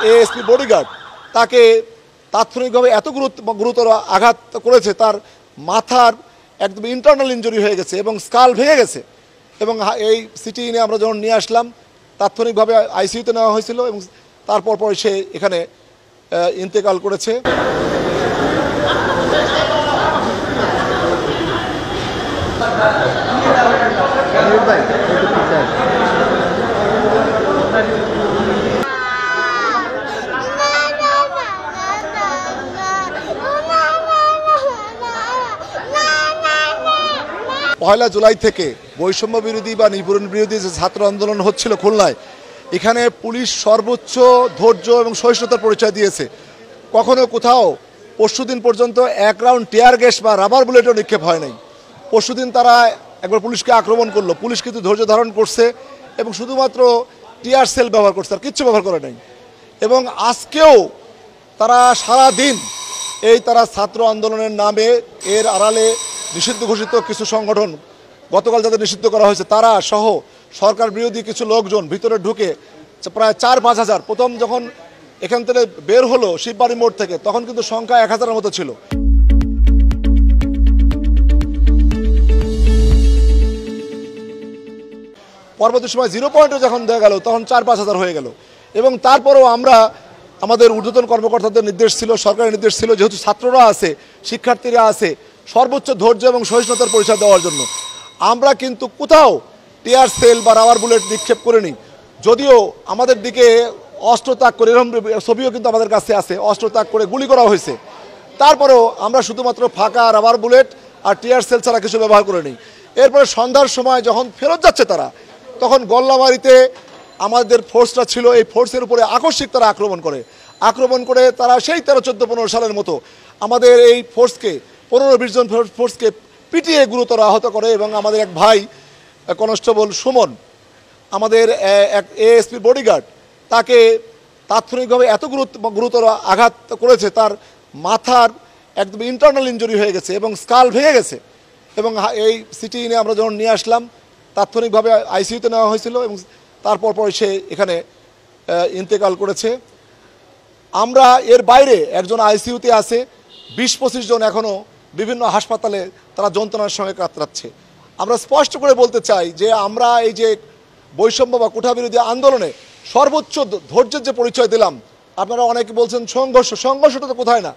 ASP bodyguard তাকে তাৎক্ষণিকভাবে এত গুরুতর আঘাত করেছে, তার মাথার একদম ইন্টারনাল ইনজুরি হয়ে গেছে এবং স্কাল ভেঙে গেছে। এবং এই সিটি ইনে আমরা যখন নিয়ে আসলাম, তাৎক্ষণিকভাবে আইসিইউতে নেওয়া হয়েছিল এবং তারপর পরে সে এখানে ইন্তেকাল করেছে। পয়লা জুলাই থেকে বৈষম্য বিরোধী বা নিপীড়ন বিরোধী যে ছাত্র আন্দোলন হচ্ছিল খুলনায়, এখানে পুলিশ সর্বোচ্চ ধৈর্য এবং সহিষ্ণুতার পরিচয় দিয়েছে। কখনো কোথাও পরশুদিন পর্যন্ত এক রাউন্ড টিয়ার গ্যাস বা রাবার বুলেটও নিক্ষেপ হয় নাই। পরশুদিন তারা একবার পুলিশকে আক্রমণ করলো, পুলিশ কিন্তু ধৈর্য ধারণ করছে এবং শুধুমাত্র টিয়ার সেল ব্যবহার করছে, আর কিচ্ছু ব্যবহার করে নাই। এবং আজকেও তারা সারা দিন তারা ছাত্র আন্দোলনের নামে এর আড়ালে নিষিদ্ধ ঘোষিত কিছু সংগঠন, গতকাল যাদের নিষিদ্ধ করা হয়েছে, তারা সহ সরকার বিরোধী কিছু লোকজন ভিতরে ঢুকে প্রায় ৪-৫ হাজার, প্রথম যখন এখান থেকে বের হলো শিববাড়ি মোড় থেকে, তখন কিন্তু সংখ্যা ১,০০০-এর মতো ছিল। পরবর্তী সময় 0 পয়েন্টে যখন দেখা গেল, তখন ৪-৫ হাজার হয়ে গেল। এবং তারপরেও আমরা, আমাদের ঊর্ধ্বতন কর্মকর্তাদের নির্দেশ ছিল, সরকারের নির্দেশ ছিল, যেহেতু ছাত্ররা আছে, শিক্ষার্থীরা আছে, সর্বোচ্চ ধৈর্য এবং সহিষ্ণুতার পরিচয় দেওয়ার জন্য আমরা কিন্তু কোথাও টিয়ার সেল বা রাবার বুলেট নিক্ষেপ করিনি। যদিও আমাদের দিকে অস্ত্র তাক করে, এরকম ছবিও কিন্তু আমাদের কাছে আছে, অস্ত্র তাক করে গুলি করা হয়েছে, তারপরেও আমরা শুধুমাত্র ফাঁকা রাবার বুলেট আর টিয়ার সেল ছাড়া কিছু ব্যবহার করিনি। এরপরে সন্ধ্যার সময় যখন ফেরত যাচ্ছে তারা, তখন গল্লামারিতে আমাদের ফোর্সটা ছিল, এই ফোর্সের উপরে আকস্মিক তারা আক্রমণ করে তারা সেই 13-14-15 সালের মতো আমাদের এই ফোর্সকে, 15-20 জন ফোর্সকে পিটিয়ে গুরুতর আহত করে। এবং আমাদের এক ভাই কনস্টেবল সুমন, আমাদের এক এএসপি বডিগার্ড, তাকে তাৎক্ষণিকভাবে এত গুরুতর আঘাত করেছে, তার মাথার একদম ইন্টারনাল ইনজুরি হয়ে গেছে এবং স্কাল ভেঙে গেছে। এবং এই সিটি ইনে আমরা যখন নিয়ে আসলাম, তাৎক্ষণিকভাবে আইসিইউতে নেওয়া হয়েছিল এবং তারপর পরে সে এখানে ইন্তেকাল করেছে। আমরা এর বাইরে একজন আইসিইউতে আছে, 20-25 জন এখনও বিভিন্ন হাসপাতালে তারা যন্ত্রণার সঙ্গে কাতরাচ্ছে। আমরা স্পষ্ট করে বলতে চাই যে আমরা এই যে বৈষম্য বা কোঠাবিরোধী আন্দোলনে সর্বোচ্চ ধৈর্যের যে পরিচয় দিলাম, আপনারা অনেকে বলছেন সংঘর্ষটা তো কোথায় না,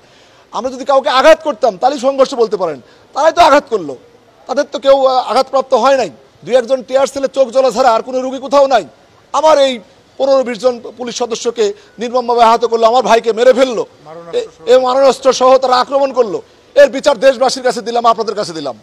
আমরা যদি কাউকে আঘাত করতাম তাহলে সংঘর্ষ বলতে পারেন, তারাই তো আঘাত করলো, তাদের তো কেউ আঘাতপ্রাপ্ত হয় নাই। 2-1 জন টিয়ার সেলে চোখ জ্বলা ছাড়া আর কোনো রুগী কোথাও নাই। আমার এই 15-20 জন পুলিশ সদস্যকে নির্মমভাবে আহত করলো, আমার ভাইকে মেরে ফেললো, এবং মারণাস্ত্র সহ তারা আক্রমণ করলো। এর বিচার দেশবাসীর কাছে দিলাম, আপনাদের কাছে দিলাম।